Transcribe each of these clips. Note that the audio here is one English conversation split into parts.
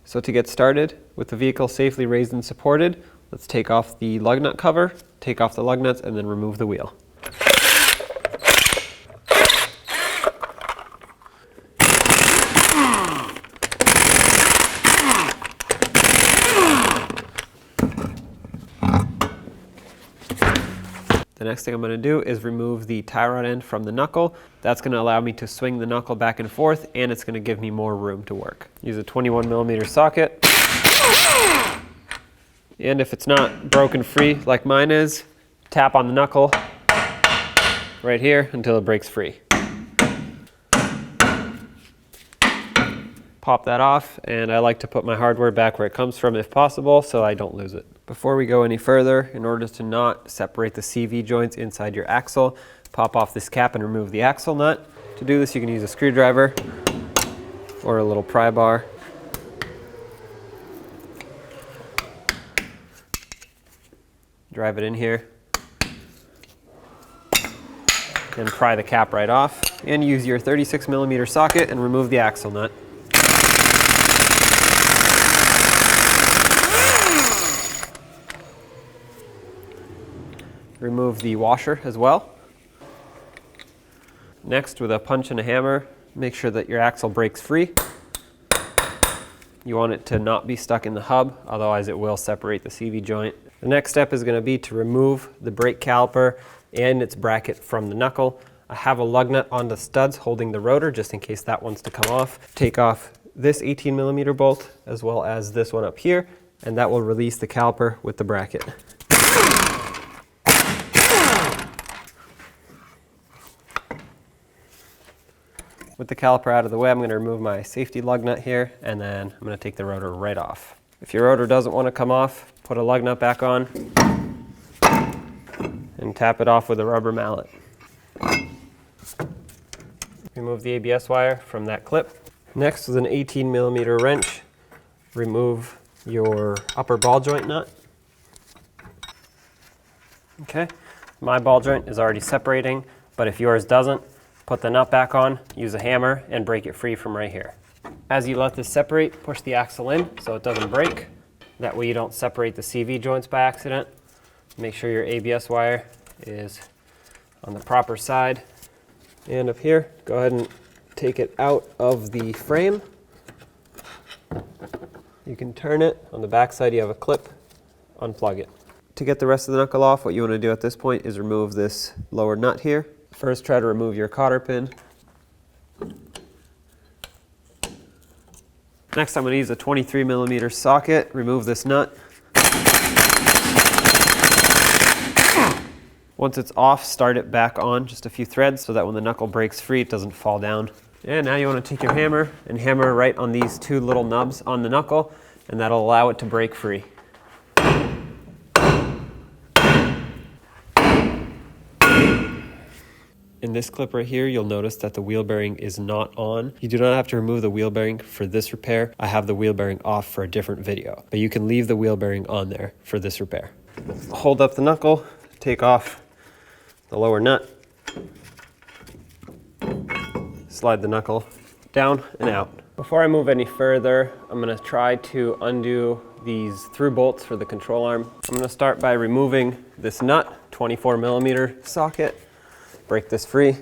So to get started, with the vehicle safely raised and supported, let's take off the lug nut cover, take off the lug nuts, and then remove the wheel. The next thing I'm going to do is remove the tie rod end from the knuckle. That's going to allow me to swing the knuckle back and forth, and it's going to give me more room to work. Use a 21mm socket. And if it's not broken free like mine is, tap on the knuckle right here until it breaks free. Pop that off, and I like to put my hardware back where it comes from if possible so I don't lose it. Before we go any further, in order to not separate the CV joints inside your axle, pop off this cap and remove the axle nut. To do this, you can use a screwdriver or a little pry bar. Drive it in here and pry the cap right off, and use your 36mm socket and remove the axle nut. Remove the washer as well. Next, with a punch and a hammer, make sure that your axle breaks free. You want it to not be stuck in the hub, otherwise it will separate the CV joint. The next step is going to be to remove the brake caliper and its bracket from the knuckle. I have a lug nut on the studs holding the rotor just in case that wants to come off. Take off this 18mm bolt as well as this one up here, and that will release the caliper with the bracket. With the caliper out of the way, I'm going to remove my safety lug nut here, and then I'm going to take the rotor right off. If your rotor doesn't want to come off, put a lug nut back on and tap it off with a rubber mallet. Remove the ABS wire from that clip. Next, with an 18mm wrench, remove your upper ball joint nut. Okay, my ball joint is already separating, but if yours doesn't, put the nut back on, use a hammer, and break it free from right here. As you let this separate, push the axle in so it doesn't break. That way you don't separate the CV joints by accident. Make sure your ABS wire is on the proper side. And up here, go ahead and take it out of the frame. You can turn it. On the back side you have a clip. Unplug it. To get the rest of the knuckle off, what you want to do at this point is remove this lower nut here. First, try to remove your cotter pin. Next, I'm going to use a 23mm socket, remove this nut. Once it's off, start it back on just a few threads so that when the knuckle breaks free, it doesn't fall down. And now you want to take your hammer and hammer right on these two little nubs on the knuckle, and that'll allow it to break free. In this clip right here, you'll notice that the wheel bearing is not on. You do not have to remove the wheel bearing for this repair. I have the wheel bearing off for a different video, but you can leave the wheel bearing on there for this repair. Hold up the knuckle, take off the lower nut, slide the knuckle down and out. Before I move any further, I'm going to try to undo these through bolts for the control arm. I'm going to start by removing this nut, 24mm socket. Break this free.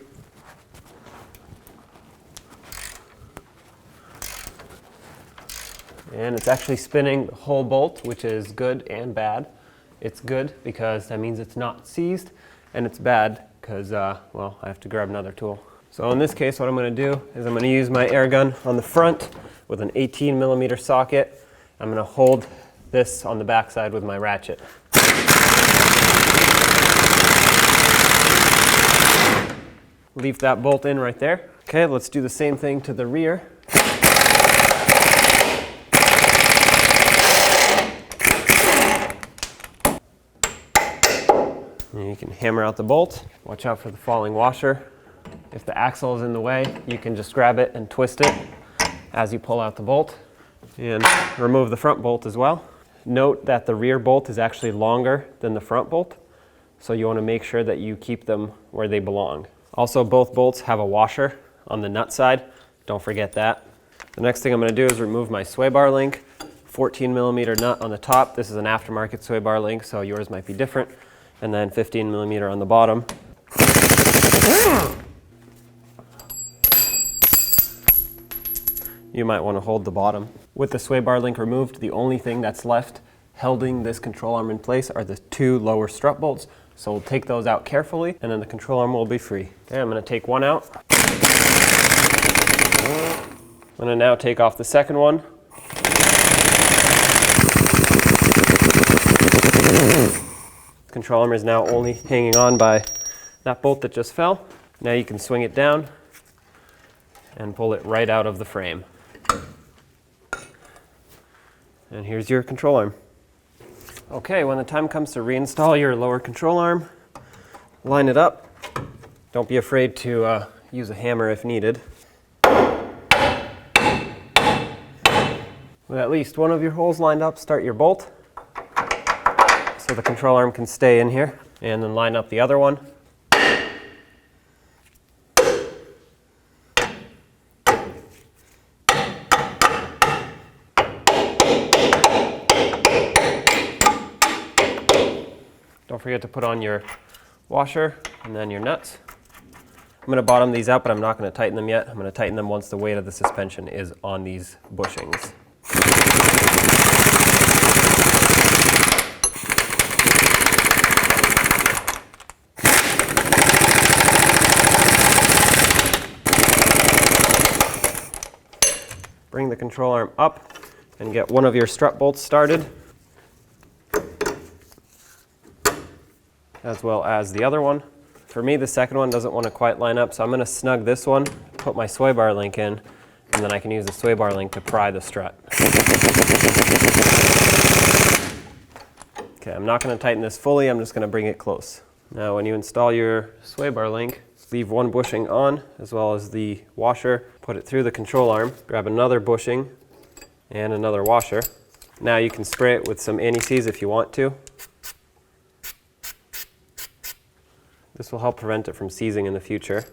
And it's actually spinning the whole bolt, which is good and bad. It's good because that means it's not seized, and it's bad because, well, I have to grab another tool. So in this case, what I'm going to do is I'm going to use my air gun on the front with an 18mm socket. I'm going to hold this on the back side with my ratchet. Leave that bolt in right there. Okay, let's do the same thing to the rear. And you can hammer out the bolt. Watch out for the falling washer. If the axle is in the way, you can just grab it and twist it as you pull out the bolt. And remove the front bolt as well. Note that the rear bolt is actually longer than the front bolt, so you want to make sure that you keep them where they belong. Also, both bolts have a washer on the nut side. Don't forget that. The next thing I'm going to do is remove my sway bar link. 14mm nut on the top. This is an aftermarket sway bar link, so yours might be different. And then 15mm on the bottom. You might want to hold the bottom. With the sway bar link removed, the only thing that's left holding this control arm in place are the two lower strut bolts. So we'll take those out carefully, and then the control arm will be free. Okay, I'm going to take one out. I'm going to now take off the second one. Control arm is now only hanging on by that bolt that just fell. Now you can swing it down and pull it right out of the frame. And here's your control arm. Okay, when the time comes to reinstall your lower control arm, line it up. Don't be afraid to use a hammer if needed. With at least one of your holes lined up, start your bolt so the control arm can stay in here, and then line up the other one. Don't forget to put on your washer and then your nuts. I'm going to bottom these out, but I'm not going to tighten them yet. I'm going to tighten them once the weight of the suspension is on these bushings. Bring the control arm up and get one of your strut bolts started, as well as the other one. For me, the second one doesn't want to quite line up, so I'm going to snug this one, put my sway bar link in, and then I can use the sway bar link to pry the strut. Okay, I'm not going to tighten this fully, I'm just going to bring it close. Now when you install your sway bar link, leave one bushing on, as well as the washer, put it through the control arm, grab another bushing and another washer. Now you can spray it with some anti-seize if you want to. This will help prevent it from seizing in the future.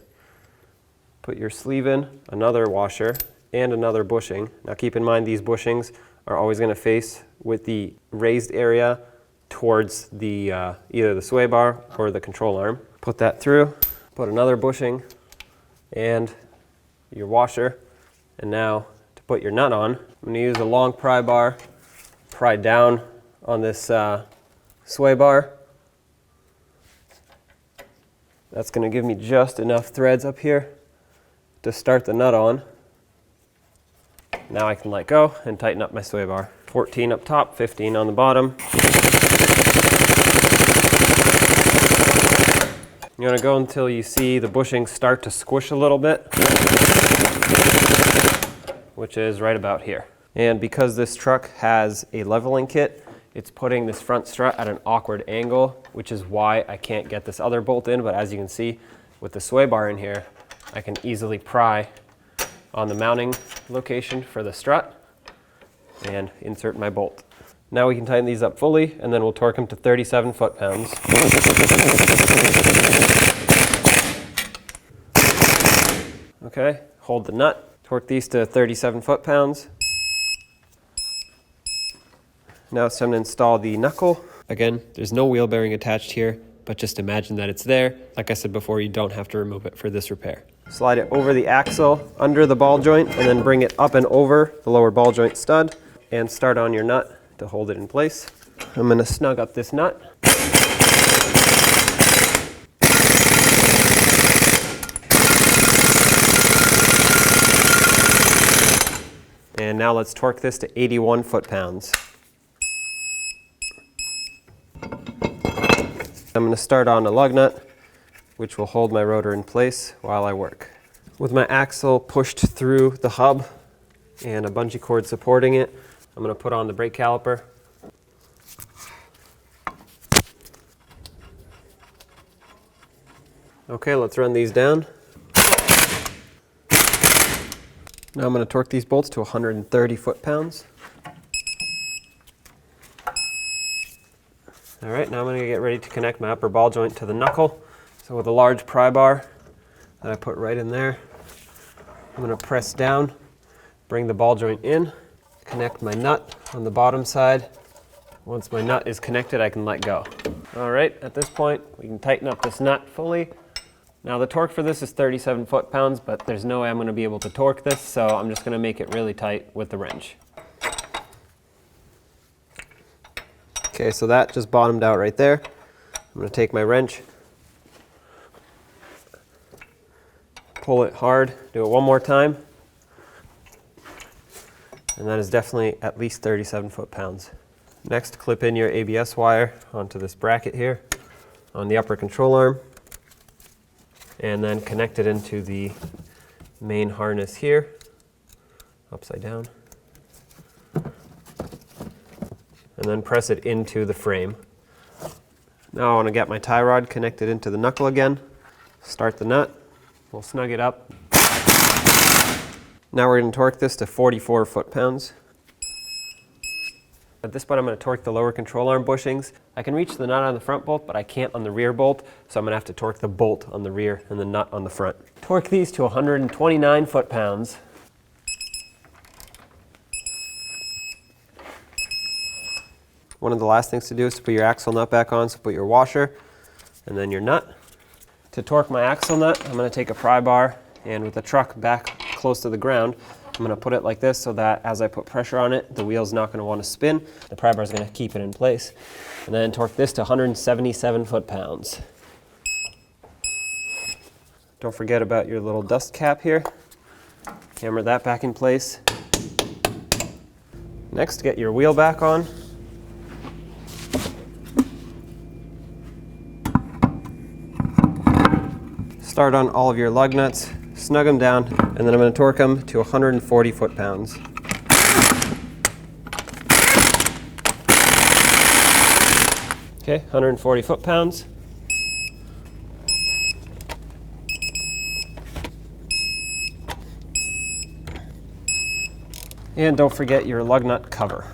Put your sleeve in, another washer, and another bushing. Now keep in mind these bushings are always going to face with the raised area towards the either the sway bar or the control arm. Put that through, put another bushing and your washer. And now to put your nut on, I'm going to use a long pry bar, pry down on this sway bar. That's going to give me just enough threads up here to start the nut on. Now I can let go and tighten up my sway bar. 14 up top, 15 on the bottom. You're going to go until you see the bushings start to squish a little bit, which is right about here. And because this truck has a leveling kit, it's putting this front strut at an awkward angle, which is why I can't get this other bolt in. But as you can see, with the sway bar in here, I can easily pry on the mounting location for the strut and insert my bolt. Now we can tighten these up fully, and then we'll torque them to 37 foot-pounds. Okay, hold the nut, torque these to 37 foot-pounds. Now it's time to install the knuckle. Again, there's no wheel bearing attached here, but just imagine that it's there. Like I said before, you don't have to remove it for this repair. Slide it over the axle, under the ball joint, and then bring it up and over the lower ball joint stud, and start on your nut to hold it in place. I'm going to snug up this nut. And now let's torque this to 81 foot-pounds. I'm going to start on a lug nut, which will hold my rotor in place while I work. With my axle pushed through the hub and a bungee cord supporting it, I'm going to put on the brake caliper. Okay, let's run these down. Now I'm going to torque these bolts to 130 foot-pounds. All right, now I'm going to get ready to connect my upper ball joint to the knuckle. So with a large pry bar that I put right in there, I'm going to press down, bring the ball joint in, connect my nut on the bottom side. Once my nut is connected, I can let go. All right, at this point, we can tighten up this nut fully. Now the torque for this is 37 foot-pounds, but there's no way I'm gonna be able to torque this, so I'm just gonna make it really tight with the wrench. Okay, so that just bottomed out right there. I'm gonna take my wrench, pull it hard, do it one more time, and that is definitely at least 37 foot-pounds. Next, clip in your ABS wire onto this bracket here on the upper control arm, and then connect it into the main harness here, upside down, and then press it into the frame. Now I want to get my tie rod connected into the knuckle again, start the nut, we'll snug it up. Now we're going to torque this to 44 foot-pounds. At this point, I'm going to torque the lower control arm bushings. I can reach the nut on the front bolt, but I can't on the rear bolt, so I'm going to have to torque the bolt on the rear and the nut on the front. Torque these to 129 foot-pounds. One of the last things to do is to put your axle nut back on, so put your washer and then your nut. To torque my axle nut, I'm going to take a pry bar, and with the truck back close to the ground, I'm going to put it like this so that as I put pressure on it, the wheel's not going to want to spin. The pry bar is going to keep it in place. And then torque this to 177 foot-pounds. Don't forget about your little dust cap here. Hammer that back in place. Next, get your wheel back on. Start on all of your lug nuts, snug them down, and then I'm going to torque them to 140 foot-pounds. Okay, 140 foot-pounds. And don't forget your lug nut cover.